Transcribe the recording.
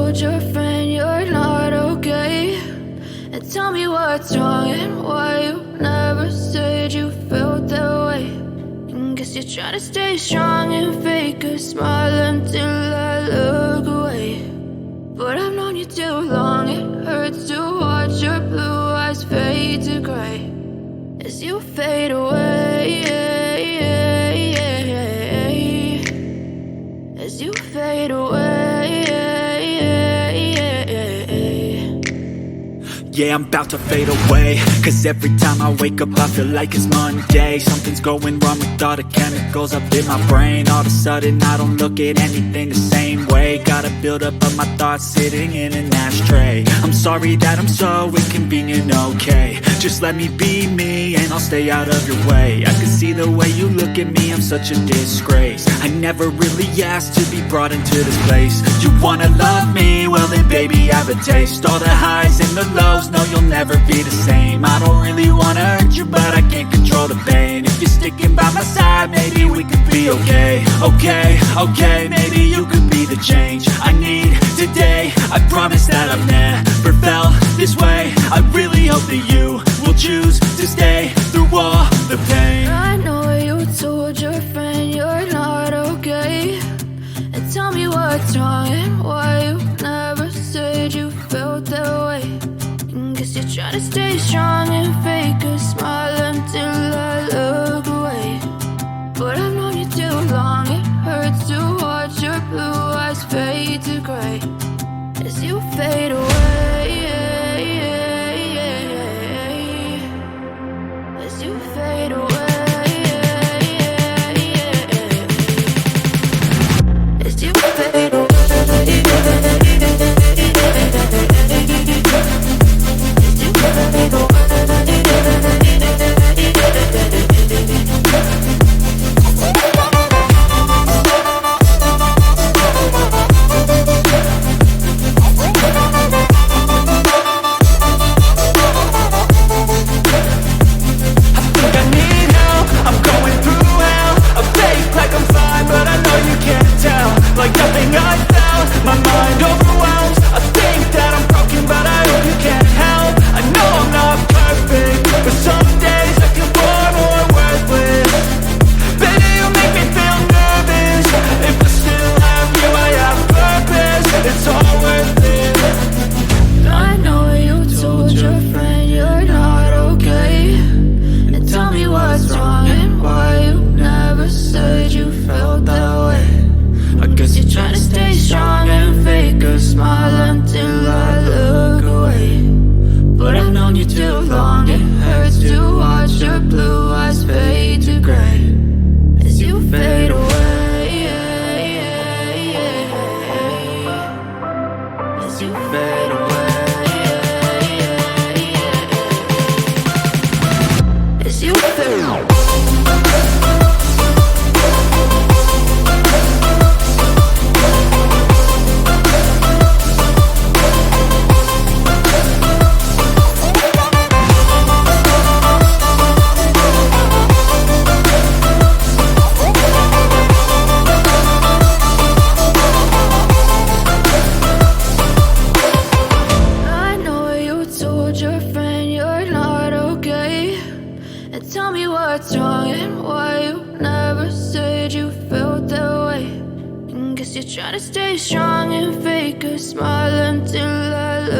told your friend you're not okay, and tell me what's wrong and why you never said you felt that way. And guess you're trying to stay strong and fake a smile until I look away. But I've known you too long, it hurts to watch your blue eyes fade to gray as you fade away, as you fade away. Yeah, I'm about to fade away, cause every time I wake up I feel like it's Monday. Something's going wrong with all the chemicals up in my brain. All of a sudden I don't look at anything the same way. Got a build up of my thoughts sitting in an ashtray. I'm sorry that I'm so inconvenient, okay. Just let me be me and I'll stay out of your way. I can see the way you look at me, I'm such a disgrace. I never really asked to be brought into this place. You wanna love me? Well then baby I have a taste. All the highs and the lows, no you'll never be the same. I don't really wanna hurt you but I can't control the pain. If you're sticking by my side, maybe we could be okay. Okay, maybe you could be the change I need today. I promise that I've never felt this way. I really hope that you will choose to stay through all the pain. I know you told your friend you're not okay, and tell me what's wrong and why you never said you felt that way. And guess you're trying to stay strong and fake a smile until I look away. But I've known you too long, it hurts to watch your blue eyes fade to gray as you fade away, as you fade away, as you fade away. Like nothing I found, my mind overwhelmed. I think that I'm broken, but I hope you can't help. I know I'm not perfect, but some days I feel far more worthless. Baby, you make me feel nervous. If I still have you, I have purpose. It's all worth it. I know you told your friend you're not okay, and tell me what's wrong and why you never said you felt that way. I guess you're trying to stay strong and fake a smile until I look away. But I've known you too long, it hurts to watch your blue eyes fade to gray as you fade away, as you fade away, as you fade away. Tell me what's wrong and why you never said you felt that way. And guess you're trying to stay strong and fake a smile until I look